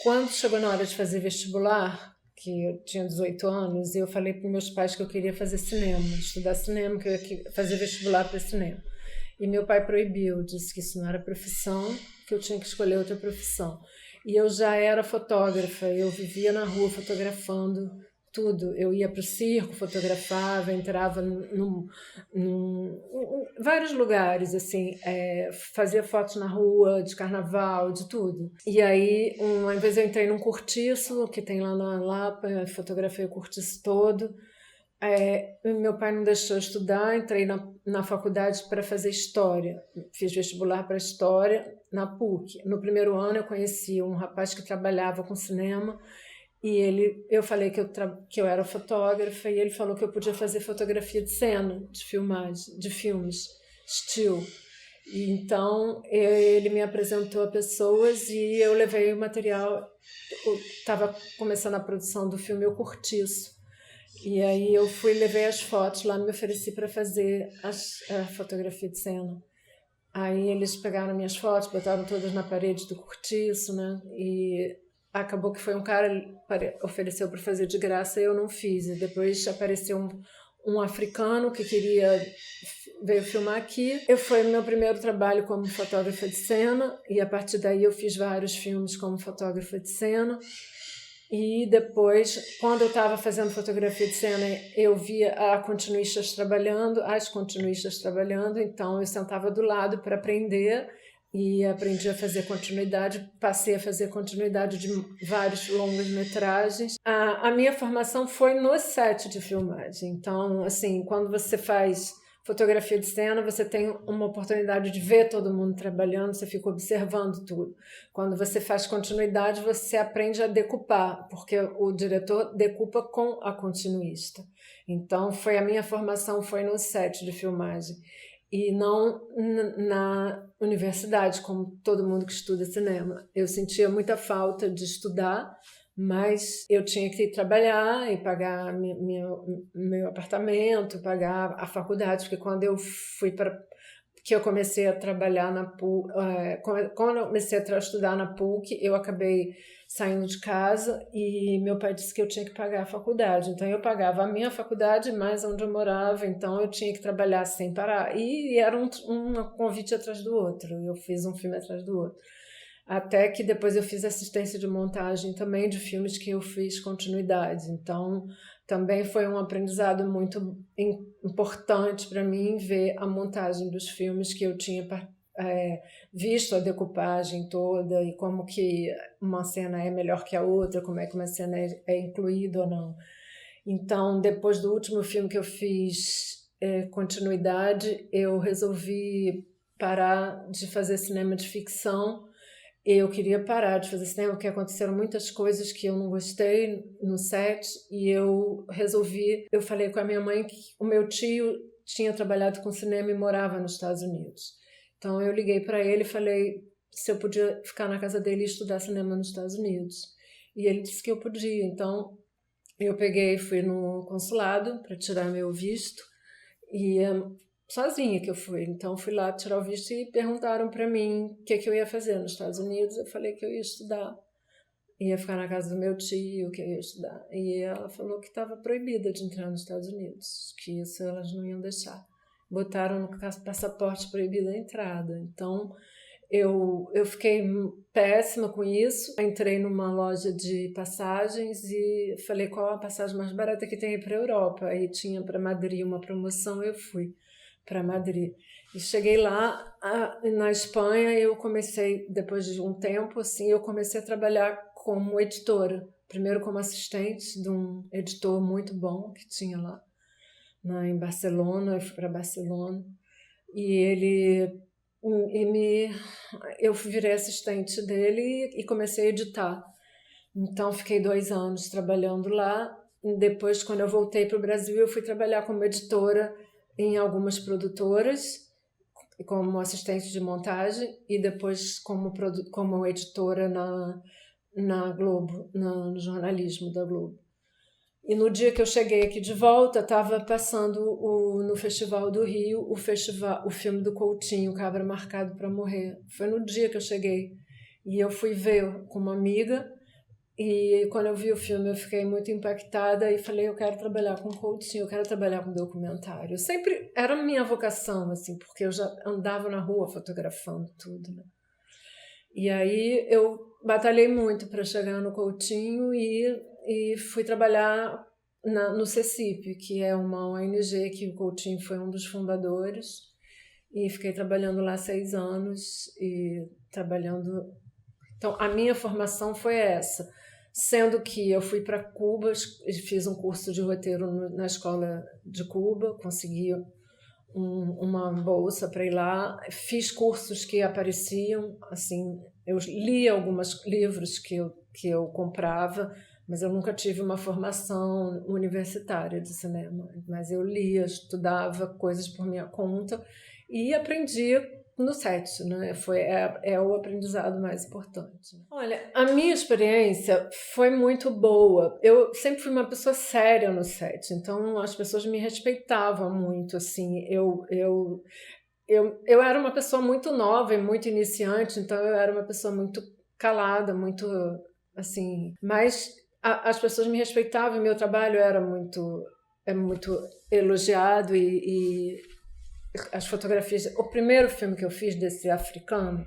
Quando chegou na hora de fazer vestibular, que eu tinha 18 anos, eu falei para meus pais que eu queria fazer cinema, estudar cinema, que eu ia fazer vestibular para cinema. E meu pai proibiu, disse que isso não era profissão, que eu tinha que escolher outra profissão. E eu já era fotógrafa, eu vivia na rua fotografando tudo. Eu ia para o circo, fotografava, entrava em vários lugares, assim, fazia fotos na rua, de carnaval, de tudo. E aí, uma vez eu entrei num cortiço que tem lá na Lapa, fotografei o cortiço todo. Meu pai não deixou eu estudar, entrei na faculdade para fazer História. Fiz vestibular para História na PUC. No primeiro ano eu conheci um rapaz que trabalhava com cinema e eu falei que eu era fotógrafa e ele falou que eu podia fazer fotografia de cena, de filmagem, de filmes, still. E então ele me apresentou a pessoas e eu levei o material. Estava começando a produção do filme O Cortiço. E aí eu levei as fotos lá, me ofereci para fazer a fotografia de cena. Aí eles pegaram minhas fotos, botaram todas na parede do cortiço, né? E acabou que foi um cara ofereceu para fazer de graça e eu não fiz. E depois apareceu um africano que veio filmar aqui. Foi meu primeiro trabalho como fotógrafa de cena e a partir daí eu fiz vários filmes como fotógrafa de cena. E depois, quando eu estava fazendo fotografia de cena, eu via as continuistas trabalhando, então eu sentava do lado para aprender e aprendi a fazer continuidade, passei a fazer continuidade de vários longas-metragens. A minha formação foi no set de filmagem, então, assim, quando você faz fotografia de cena, você tem uma oportunidade de ver todo mundo trabalhando, você fica observando tudo. Quando você faz continuidade, você aprende a decupar, porque o diretor decupa com a continuista. Então, a minha formação foi no set de filmagem e não na universidade, como todo mundo que estuda cinema. Eu sentia muita falta de estudar, mas eu tinha que trabalhar e pagar meu apartamento, pagar a faculdade, porque quando eu comecei a trabalhar na PUC, quando eu comecei a estudar na PUC, eu acabei saindo de casa e meu pai disse que eu tinha que pagar a faculdade. Então eu pagava a minha faculdade mais onde eu morava, então eu tinha que trabalhar sem parar. E era um convite atrás do outro, eu fiz um filme atrás do outro. Até que depois eu fiz assistência de montagem também de filmes que eu fiz continuidade. Então, também foi um aprendizado muito importante para mim ver a montagem dos filmes que eu tinha visto a decupagem toda e como que uma cena é melhor que a outra, como é que uma cena é incluída ou não. Então, depois do último filme que eu fiz continuidade, eu resolvi parar de fazer cinema de ficção. Eu queria parar de fazer cinema porque aconteceram muitas coisas que eu não gostei no set e eu falei com a minha mãe que o meu tio tinha trabalhado com cinema e morava nos Estados Unidos. Então eu liguei para ele e falei se eu podia ficar na casa dele e estudar cinema nos Estados Unidos. E ele disse que eu podia. Então eu fui no consulado para tirar meu visto e sozinha que eu fui. Então fui lá tirar o visto e perguntaram para mim o que eu ia fazer nos Estados Unidos. Eu falei que eu ia estudar, ia ficar na casa do meu tio, que eu ia estudar. E ela falou que estava proibida de entrar nos Estados Unidos, que isso elas não iam deixar. Botaram no passaporte proibida a entrada. Então eu fiquei péssima com isso. Entrei numa loja de passagens e falei qual a passagem mais barata que tem para a Europa. Aí tinha para Madrid uma promoção, eu fui para Madrid. E cheguei lá, na Espanha, eu comecei, depois de um tempo, assim, eu comecei a trabalhar como editora. Primeiro como assistente de um editor muito bom que tinha lá em Barcelona. Eu fui para Barcelona e eu virei assistente dele e comecei a editar. Então, fiquei 2 anos trabalhando lá. Depois, quando eu voltei para o Brasil, eu fui trabalhar como editora em algumas produtoras, como assistente de montagem, e depois como editora na Globo, no jornalismo da Globo. E no dia que eu cheguei aqui de volta, estava passando no Festival do Rio, o filme do Coutinho, Cabra Marcado para Morrer. Foi no dia que eu cheguei. E eu fui ver com uma amiga, E quando eu vi o filme, eu fiquei muito impactada e falei, eu quero trabalhar com coaching, eu quero trabalhar com documentário. Sempre era a minha vocação, assim, porque eu já andava na rua fotografando tudo, né? E aí eu batalhei muito para chegar no Coutinho e fui trabalhar no CECIP, que é uma ONG que o Coutinho foi um dos fundadores, e fiquei trabalhando lá 6 anos e trabalhando. Então, a minha formação foi essa, sendo que eu fui para Cuba, fiz um curso de roteiro na escola de Cuba, consegui uma bolsa para ir lá, fiz cursos que apareciam, assim, eu li alguns livros que eu comprava, mas eu nunca tive uma formação universitária de cinema, mas eu lia, estudava coisas por minha conta e aprendi no set, né? É o aprendizado mais importante. Olha, a minha experiência foi muito boa. Eu sempre fui uma pessoa séria no set, então as pessoas me respeitavam muito, assim. Eu era uma pessoa muito nova e muito iniciante, então eu era uma pessoa muito calada, muito assim. Mas as pessoas me respeitavam e meu trabalho era muito elogiado e as fotografias. O primeiro filme que eu fiz desse africano,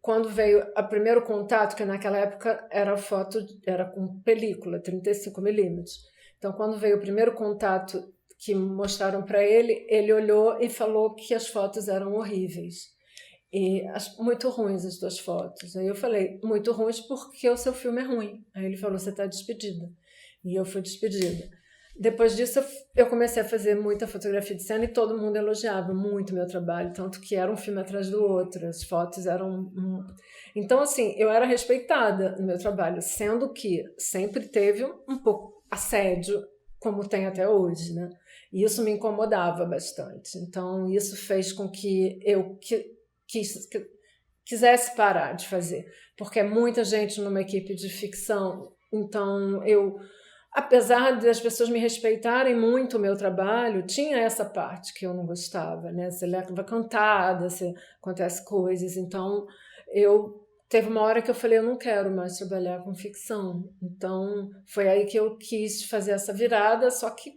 quando veio o primeiro contato, que naquela época era foto, era com película, 35mm. Então, quando veio o primeiro contato que mostraram para ele, ele olhou e falou que as fotos eram horríveis. E muito ruins as 2 fotos. Aí eu falei, muito ruins porque o seu filme é ruim. Aí ele falou, você está despedida. E eu fui despedida. Depois disso, eu comecei a fazer muita fotografia de cena e todo mundo elogiava muito meu trabalho, tanto que era um filme atrás do outro, as fotos eram... Então, assim, eu era respeitada no meu trabalho, sendo que sempre teve um pouco assédio, como tem até hoje, né? E isso me incomodava bastante. Então, isso fez com que eu quisesse parar de fazer, porque é muita gente numa equipe de ficção, então apesar das pessoas me respeitarem muito o meu trabalho, tinha essa parte que eu não gostava, né? Você leva cantada, acontece coisas. Então, teve uma hora que eu falei, eu não quero mais trabalhar com ficção. Então, foi aí que eu quis fazer essa virada, só que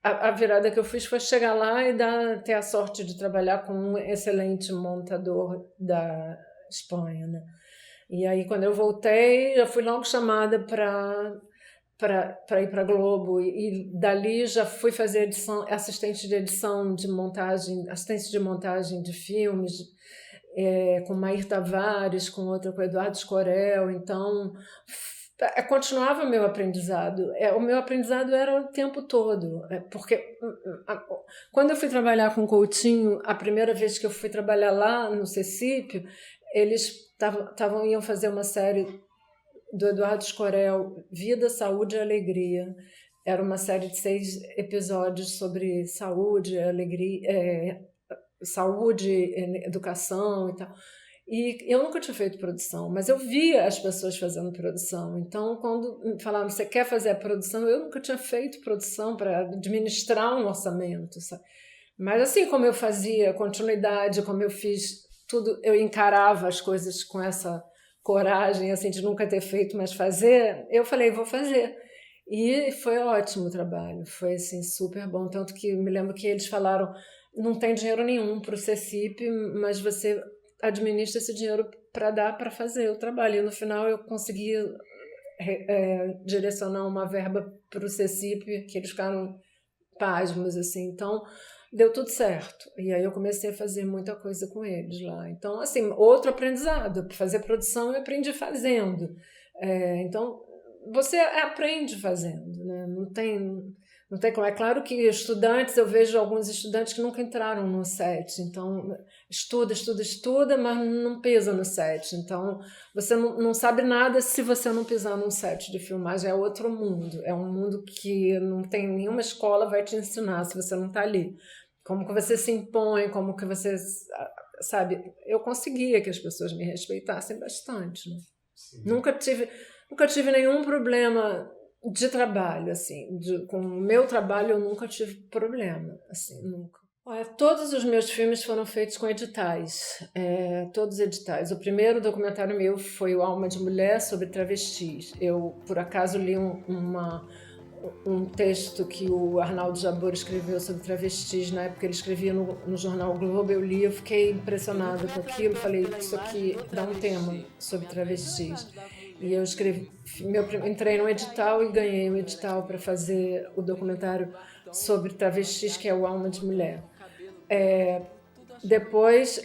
a virada que eu fiz foi chegar lá e ter a sorte de trabalhar com um excelente montador da Espanha, né? E aí, quando eu voltei, eu fui logo chamada para ir para a Globo e dali já fui fazer assistente de montagem de filmes, com Mair Tavares, com outra com Eduardo Escorel. Então continuava o meu aprendizado. O meu aprendizado era o tempo todo, porque quando eu fui trabalhar com o Coutinho, a primeira vez que eu fui trabalhar lá no CECIP, eles iam fazer uma série do Eduardo Escorel, Vida, Saúde e Alegria. Era uma série de 6 episódios sobre saúde, alegria, saúde, educação e tal. E eu nunca tinha feito produção, mas eu via as pessoas fazendo produção. Então, quando me falavam, você quer fazer a produção? Eu nunca tinha feito produção para administrar um orçamento, sabe? Mas assim como eu fazia continuidade, como eu fiz tudo, eu encarava as coisas com essa coragem, assim, de nunca ter feito, mas fazer, eu falei, vou fazer. E foi ótimo o trabalho, foi assim, super bom. Tanto que me lembro que eles falaram, não tem dinheiro nenhum para o CECIP, mas você administra esse dinheiro para dar para fazer o trabalho. E no final eu consegui direcionar uma verba para o CECIP, que eles ficaram pasmos, assim. Então, deu tudo certo. E aí eu comecei a fazer muita coisa com eles lá. Então, assim, outro aprendizado. Para fazer produção, eu aprendi fazendo. Então, você aprende fazendo, né? Não tem como. É claro que estudantes, eu vejo alguns estudantes que nunca entraram no set. Então, estuda, mas não pisa no set. Então, você não sabe nada se você não pisar num set de filmagem. É outro mundo. É um mundo que não tem nenhuma escola vai te ensinar se você não está ali. Como que você se impõe, como que você... Sabe, eu conseguia que as pessoas me respeitassem bastante, né? Nunca tive nenhum problema de trabalho, assim. Com o meu trabalho, eu nunca tive problema, assim, nunca. Olha, todos os meus filmes foram feitos com editais, todos editais. O primeiro documentário meu foi o Alma de Mulher, sobre travestis. Eu, por acaso, li um texto que o Arnaldo Jabor escreveu sobre travestis. Na época ele escrevia no jornal Globo, eu li, eu fiquei impressionada com aquilo, falei, isso aqui dá um tema sobre travestis. E eu entrei no edital e ganhei um edital para fazer o documentário sobre travestis, que é o Alma de Mulher. Depois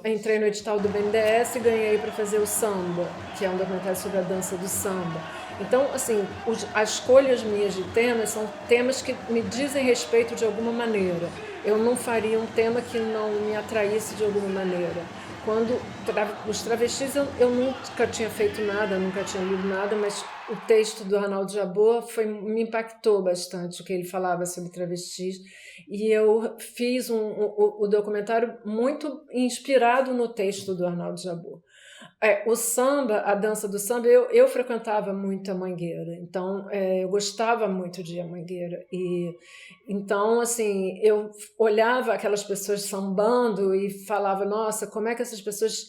entrei no edital do BNDES e ganhei para fazer o Samba, que é um documentário sobre a dança do samba. Então, assim, as escolhas minhas de temas são temas que me dizem respeito de alguma maneira. Eu não faria um tema que não me atraísse de alguma maneira. Quando os travestis, eu nunca tinha feito nada, nunca tinha lido nada, mas o texto do Arnaldo Jabor me impactou bastante, o que ele falava sobre travestis. E eu fiz o documentário muito inspirado no texto do Arnaldo Jabor. O samba, a dança do samba, eu frequentava muito a Mangueira, então eu gostava muito de ir à Mangueira. E então, assim, eu olhava aquelas pessoas sambando e falava, nossa, como é que essas pessoas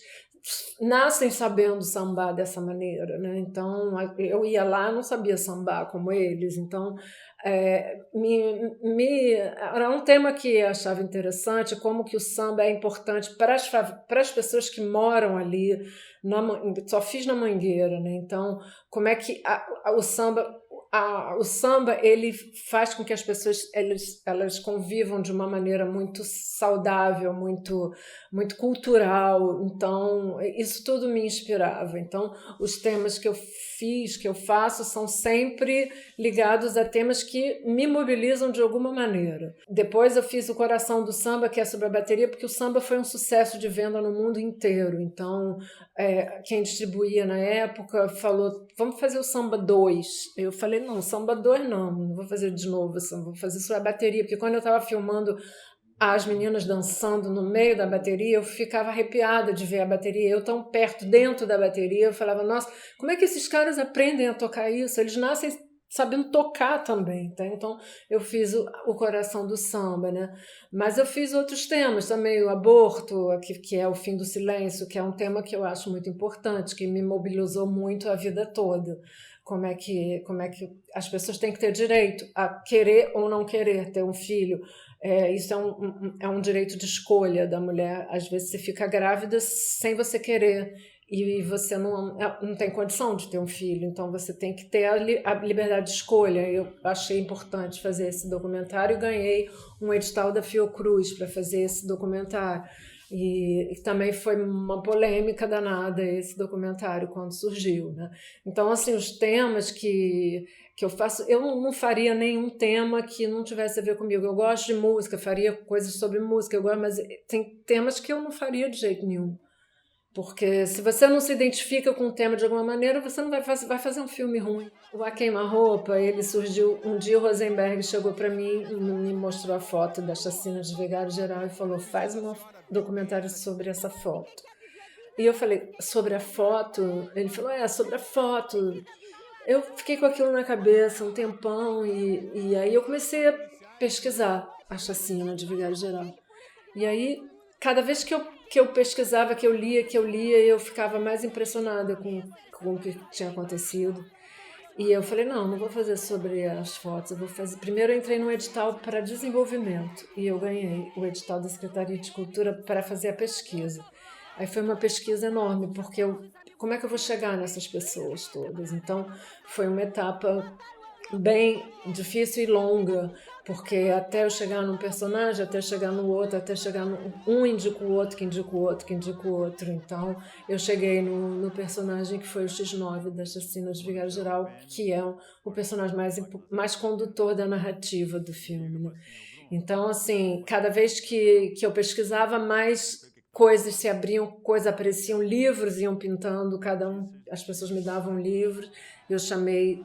nascem sabendo sambar dessa maneira, né? Então, eu ia lá, não sabia sambar como eles, então era um tema que eu achava interessante, como que o samba é importante para as pessoas que moram ali, só fiz na Mangueira, né? Então, como é que o samba ele faz com que as pessoas elas convivam de uma maneira muito saudável, muito cultural. Então, isso tudo me inspirava. Então, os temas que eu faço, são sempre ligados a temas que me mobilizam de alguma maneira. Depois eu fiz o Coração do Samba, que é sobre a bateria, porque o samba foi um sucesso de venda no mundo inteiro. Então, quem distribuía na época falou, vamos fazer o Samba 2. Eu falei, não, Samba 2 não vou fazer de novo, vou fazer sobre a bateria, porque quando eu estava filmando as meninas dançando no meio da bateria, eu ficava arrepiada de ver a bateria, eu tão perto, dentro da bateria, eu falava, nossa, como é que esses caras aprendem a tocar isso? Eles nascem sabendo tocar também, tá? Então eu fiz o Coração do Samba, né? Mas eu fiz outros temas também, o aborto, que é o fim do silêncio, que é um tema que eu acho muito importante, que me mobilizou muito a vida toda. Como é que as pessoas têm que ter direito a querer ou não querer ter um filho. Isso é um direito de escolha da mulher. Às vezes você fica grávida sem você querer e você não tem condição de ter um filho, então você tem que ter a liberdade de escolha. Eu achei importante fazer esse documentário e ganhei um edital da Fiocruz para fazer esse documentário. E também foi uma polêmica danada esse documentário quando surgiu, né? Então, assim, os temas que eu faço, eu não faria nenhum tema que não tivesse a ver comigo. Eu gosto de música, faria coisas sobre música, mas tem temas que eu não faria de jeito nenhum. Porque se você não se identifica com o tema de alguma maneira, você não vai fazer um filme ruim. O A Queima-Roupa, ele surgiu... Um dia o Rosenberg chegou para mim e me mostrou a foto da chacina de Vigário Geral e falou, faz um documentário sobre essa foto. E eu falei, sobre a foto? Ele falou, sobre a foto. Eu fiquei com aquilo na cabeça um tempão e aí eu comecei a pesquisar a chacina de Vigário Geral. E aí, cada vez que eu pesquisava, que eu lia, eu ficava mais impressionada com o que tinha acontecido. E eu falei, não vou fazer sobre as fotos, eu vou fazer... Primeiro eu entrei num edital para desenvolvimento e eu ganhei o edital da Secretaria de Cultura para fazer a pesquisa. Aí foi uma pesquisa enorme, porque como é que eu vou chegar nessas pessoas todas? Então, foi uma etapa bem difícil e longa, porque até eu chegar num personagem, até chegar no outro, até chegar um indica o outro, que indica o outro, que indica o outro. Então, eu cheguei no personagem que foi o X9 da Chacina de Vigário Geral, que é o personagem mais condutor da narrativa do filme, né? Então, assim, cada vez que eu pesquisava, mais coisas se abriam, coisas apareciam, livros iam pintando, as pessoas me davam livros, eu chamei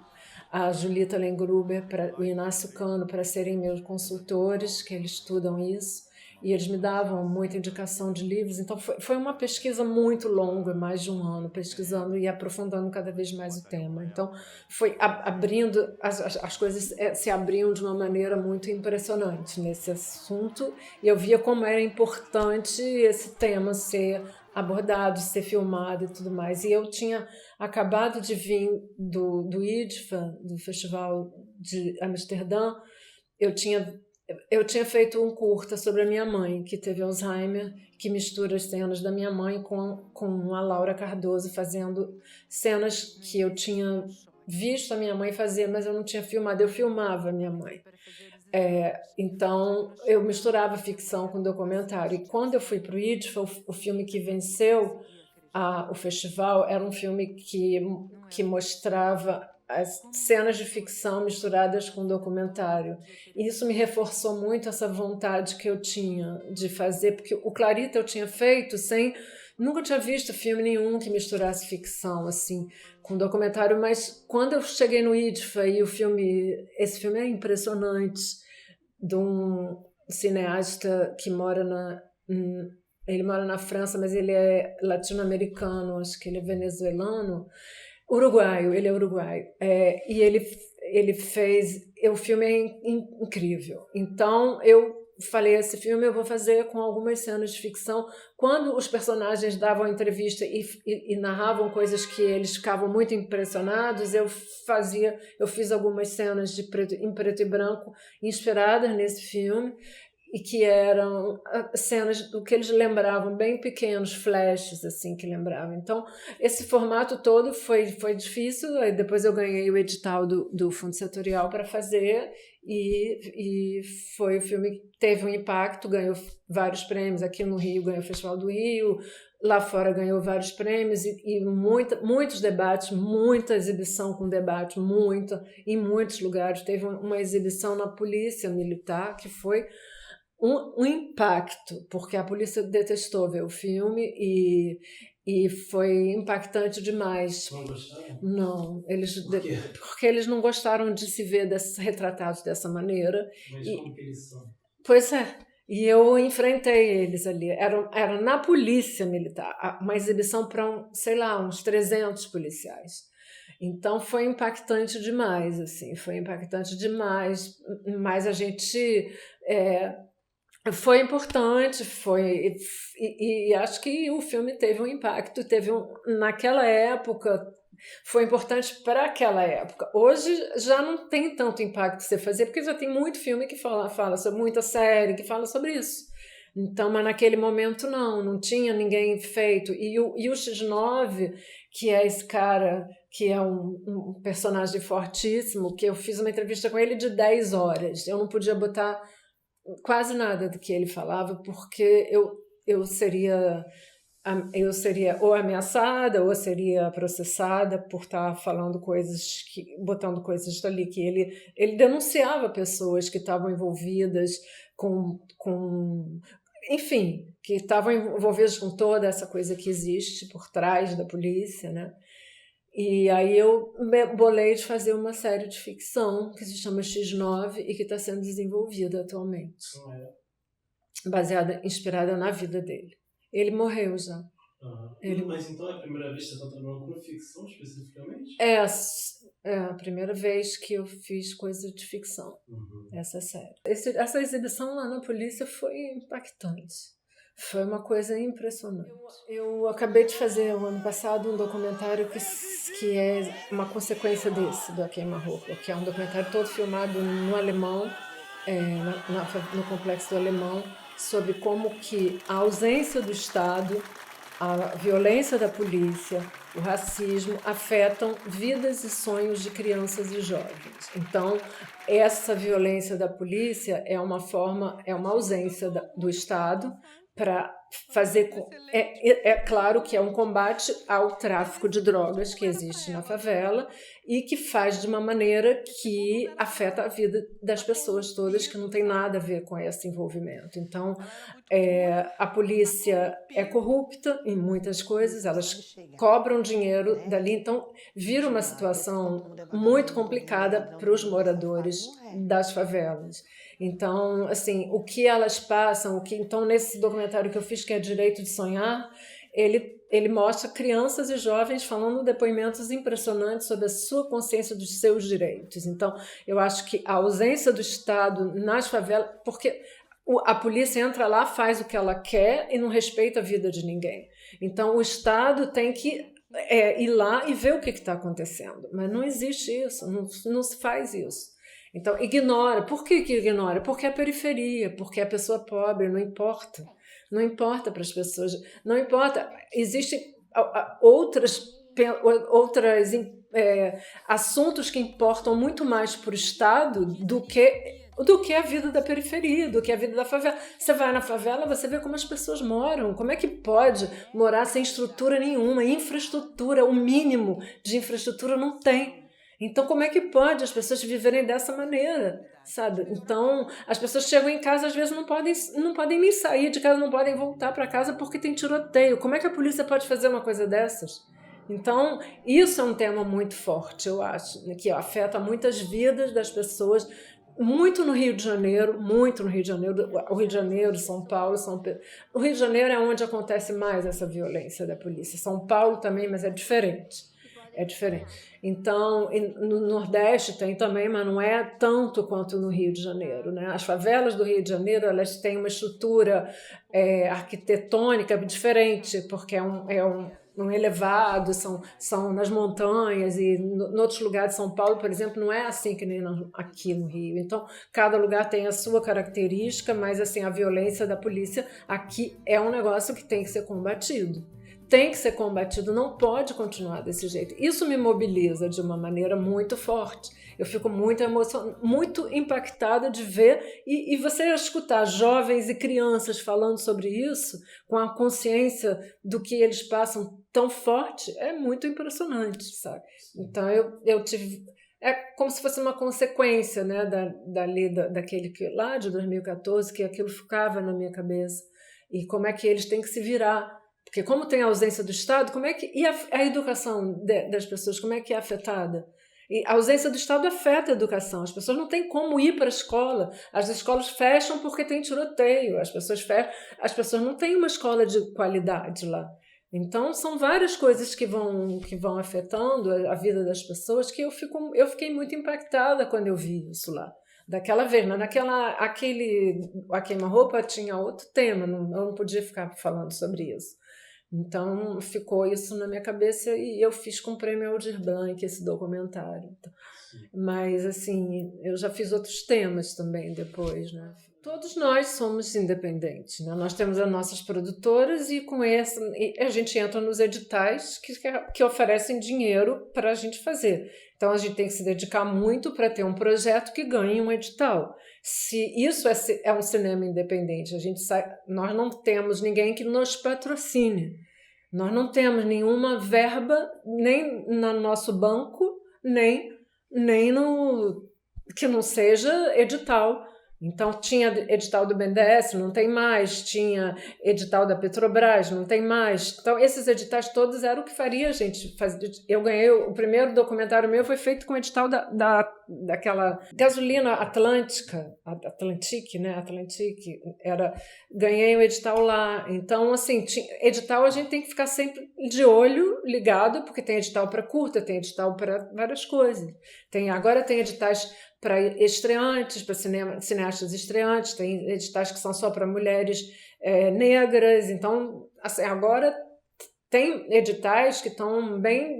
a Julita Lengruber, o Inácio Cano, para serem meus consultores, que eles estudam isso. e eles me davam muita indicação de livros, então foi uma pesquisa muito longa, mais de um ano, pesquisando e aprofundando cada vez mais o tema. Então, foi abrindo, as coisas se abriam de uma maneira muito impressionante nesse assunto, e eu via como era importante esse tema ser abordado, ser filmado e tudo mais. E eu tinha acabado de vir do IDFA, do Festival de Amsterdã. Eu tinha feito um curta sobre a minha mãe, que teve Alzheimer, que mistura as cenas da minha mãe com a Laura Cardoso, fazendo cenas que eu tinha visto a minha mãe fazer, mas eu não tinha filmado, eu filmava a minha mãe. Então, eu misturava ficção com documentário. E quando eu fui para o IDFA, o filme que venceu o festival era um filme que mostrava as cenas de ficção misturadas com documentário. E isso me reforçou muito essa vontade que eu tinha de fazer, porque o Clarita eu tinha feito sem... Nunca tinha visto filme nenhum que misturasse ficção assim com documentário, mas quando eu cheguei no IDFA e esse filme é impressionante, de um cineasta que ele mora na França, mas ele é latino-americano, acho que ele é venezuelano, uruguaio, ele é uruguaio. E ele fez... O filme é incrível. Então, eu falei, esse filme eu vou fazer com algumas cenas de ficção. Quando os personagens davam entrevista e narravam coisas que eles ficavam muito impressionados, eu fiz algumas cenas em preto e branco inspiradas nesse filme, e que eram cenas do que eles lembravam, bem pequenos flashes assim que lembravam. Então, esse formato todo foi difícil. Aí depois eu ganhei o edital do Fundo Setorial para fazer, e foi o filme que teve um impacto, ganhou vários prêmios. Aqui no Rio ganhou o Festival do Rio, lá fora ganhou vários prêmios e muitos debates, muita exibição com debate, em muitos lugares. Teve uma exibição na Polícia Militar que foi um impacto, porque a polícia detestou ver o filme e foi impactante demais. Não gostaram? Não, Por quê? porque eles não gostaram de se ver retratados dessa maneira. Mas como que eles são? Pois é, e eu enfrentei eles ali. Era na Polícia Militar, uma exibição para, sei lá, uns 300 policiais. Então foi impactante demais, assim, foi impactante demais, mas a gente... foi importante, e acho que o filme teve um impacto, naquela época, foi importante para aquela época. Hoje já não tem tanto impacto você fazer, porque já tem muito filme que fala sobre, muita série que fala sobre isso. Então, mas naquele momento não tinha ninguém feito. E o X9, que é esse cara, que é um personagem fortíssimo, que eu fiz uma entrevista com ele de 10 horas. Eu não podia botar quase nada do que ele falava, porque eu seria ou ameaçada ou seria processada por estar falando coisas, botando coisas dali, que ele denunciava pessoas que estavam envolvidas enfim, que estavam envolvidas com toda essa coisa que existe por trás da polícia, né? E aí eu bolei de fazer uma série de ficção que se chama X9 e que está sendo desenvolvida atualmente, inspirada na vida dele. Ele morreu já. Mas então é a primeira vez que você está trabalhando com ficção especificamente? É a primeira vez que eu fiz coisa de ficção. Essa série. Essa exibição lá na polícia foi impactante. Foi uma coisa impressionante. Eu acabei de fazer, o ano passado, um documentário que é uma consequência do A Queima-Roupa, que é um documentário todo filmado no Alemão, no Complexo do Alemão, sobre como que a ausência do Estado, a violência da polícia, o racismo afetam vidas e sonhos de crianças e jovens. Então, essa violência da polícia é uma ausência do Estado para fazer... É claro que é um combate ao tráfico de drogas que existe na favela e que faz de uma maneira que afeta a vida das pessoas todas, que não tem nada a ver com esse envolvimento. Então, a polícia é corrupta em muitas coisas, elas cobram dinheiro dali, então vira uma situação muito complicada para os moradores das favelas. Então, assim, o que elas passam, então nesse documentário que eu fiz, que é Direito de Sonhar, ele mostra crianças e jovens falando depoimentos impressionantes sobre a sua consciência dos seus direitos. Então, eu acho que a ausência do Estado nas favelas, porque a polícia entra lá, faz o que ela quer e não respeita a vida de ninguém. Então, o Estado tem que ir lá e ver o que está acontecendo. Mas não existe isso, não se faz isso. Então, ignora. Por que ignora? Porque é a periferia, porque é a pessoa pobre, não importa. Não importa para as pessoas, não importa. Existem outros assuntos que importam muito mais para o Estado do que a vida da periferia, do que a vida da favela. Você vai na favela, você vê como as pessoas moram. Como é que pode morar sem estrutura nenhuma? Infraestrutura, o mínimo de infraestrutura não tem. Então, como é que pode as pessoas viverem dessa maneira, sabe? Então, as pessoas chegam em casa, às vezes não podem nem sair de casa, não podem voltar para casa porque tem tiroteio. Como é que a polícia pode fazer uma coisa dessas? Então, isso é um tema muito forte, eu acho, que afeta muitas vidas das pessoas, muito no Rio de Janeiro, muito no Rio de Janeiro, o Rio de Janeiro, São Paulo, São Pedro. O Rio de Janeiro é onde acontece mais essa violência da polícia. São Paulo também, mas é diferente. É diferente. Então, no Nordeste tem também, mas não é tanto quanto no Rio de Janeiro, né? As favelas do Rio de Janeiro, elas têm uma estrutura arquitetônica diferente, porque é um elevado, são nas montanhas, e em outros lugares de São Paulo, por exemplo, não é assim que nem aqui no Rio. Então, cada lugar tem a sua característica, mas assim, a violência da polícia aqui é um negócio que tem que ser combatido. Tem que ser combatido, não pode continuar desse jeito. Isso me mobiliza de uma maneira muito forte. Eu fico muito emocionada, muito impactada de ver e você escutar jovens e crianças falando sobre isso com a consciência do que eles passam tão forte, é muito impressionante, sabe? Então eu tive... É como se fosse uma consequência, né, daquele que lá de 2014, que aquilo ficava na minha cabeça. E como é que eles têm que se virar. Porque como tem a ausência do Estado, como é que... E a educação das pessoas, como é que é afetada? E a ausência do Estado afeta a educação. As pessoas não têm como ir para a escola. As escolas fecham porque tem tiroteio. As pessoas não têm uma escola de qualidade lá. Então, são várias coisas que vão afetando a vida das pessoas que eu fiquei muito impactada quando eu vi isso lá. Daquela vez, mas a queima-roupa tinha outro tema, eu não podia ficar falando sobre isso. Então, ficou isso na minha cabeça e eu fiz com o Prêmio Aldir Blanc esse documentário. Mas, assim, eu já fiz outros temas também depois, né? Todos nós somos independentes, né? Nós temos as nossas produtoras e com essa a gente entra nos editais que oferecem dinheiro para a gente fazer. Então, a gente tem que se dedicar muito para ter um projeto que ganhe um edital. Se isso é um cinema independente, nós não temos ninguém que nos patrocine. Nós não temos nenhuma verba, nem no nosso banco, nem no que não seja edital. Então, tinha edital do BNDES, não tem mais, tinha edital da Petrobras, não tem mais. Então, esses editais todos eram o que faria a gente fazer. Eu ganhei, o primeiro documentário meu foi feito com o edital daquela gasolina Atlântica, Atlantic, né? Atlantic, ganhei o edital lá. Então, assim, edital a gente tem que ficar sempre de olho ligado, porque tem edital para curta, tem edital para várias coisas. Agora tem editais para estreantes, para cineastas estreantes, tem editais que são só para mulheres negras. Então, assim, agora tem editais que estão bem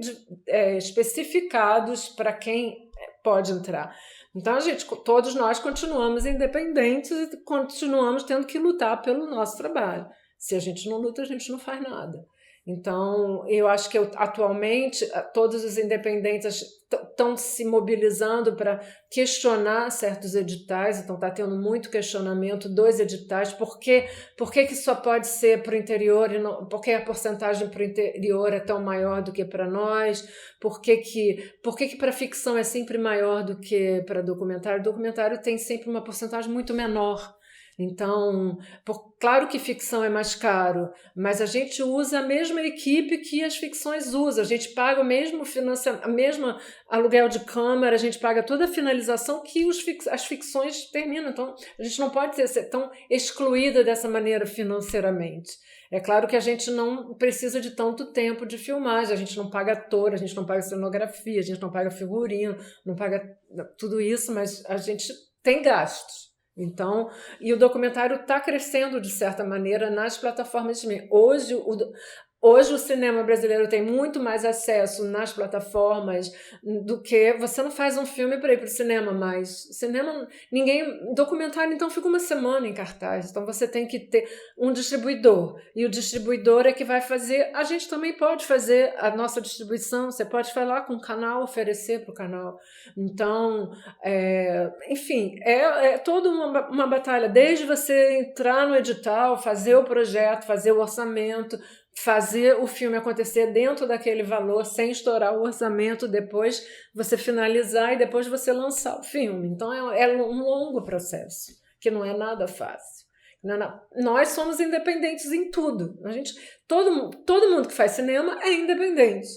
especificados para quem pode entrar. Então, todos nós continuamos independentes e continuamos tendo que lutar pelo nosso trabalho. Se a gente não luta, a gente não faz nada. Então, eu acho que atualmente todos os independentes estão se mobilizando para questionar certos editais, então está tendo muito questionamento dos editais. Por que só pode ser para o interior? Por que a porcentagem para o interior é tão maior do que para nós? Por que para ficção é sempre maior do que para documentário? O documentário tem sempre uma porcentagem muito menor. Então, claro que ficção é mais caro, mas a gente usa a mesma equipe que as ficções usam. A gente paga o mesmo financiamento, o mesmo aluguel de câmera, a gente paga toda a finalização que as ficções terminam. Então, a gente não pode ser tão excluída dessa maneira financeiramente. É claro que a gente não precisa de tanto tempo de filmagem, a gente não paga ator, a gente não paga cenografia, a gente não paga figurino, não paga tudo isso, mas a gente tem gastos. Então, e o documentário está crescendo de certa maneira nas plataformas de streaming. Hoje o cinema brasileiro tem muito mais acesso nas plataformas do que você não faz um filme para ir para o cinema mais. Documentário então fica uma semana em cartaz. Então você tem que ter um distribuidor e o distribuidor é que vai fazer. A gente também pode fazer a nossa distribuição. Você pode falar com o canal, oferecer para o canal. Então, enfim, é toda uma batalha. Desde você entrar no edital, fazer o projeto, fazer o orçamento, fazer o filme acontecer dentro daquele valor, sem estourar o orçamento, depois você finalizar e depois você lançar o filme. Então é um longo processo, que não é nada fácil. Nós somos independentes em tudo. Todo mundo que faz cinema é independente.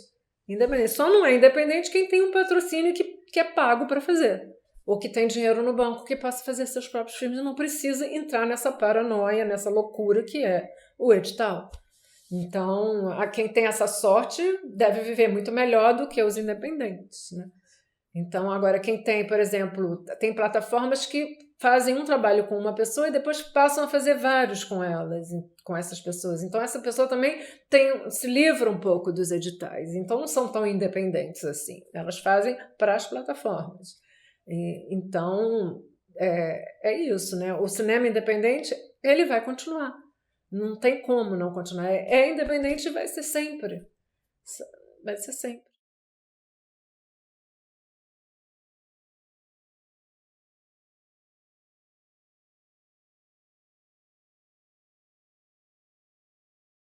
Só não é independente quem tem um patrocínio que é pago para fazer, ou que tem dinheiro no banco que possa fazer seus próprios filmes e não precisa entrar nessa paranoia, nessa loucura que é o edital. Então, quem tem essa sorte deve viver muito melhor do que os independentes, né? Então, agora, quem tem, por exemplo, tem plataformas que fazem um trabalho com uma pessoa e depois passam a fazer vários com elas, com essas pessoas. Então, essa pessoa também se livra um pouco dos editais. Então, não são tão independentes assim. Elas fazem para as plataformas. Então, é isso, né? O cinema independente, ele vai continuar. Não tem como não continuar. É independente e vai ser sempre. Vai ser sempre.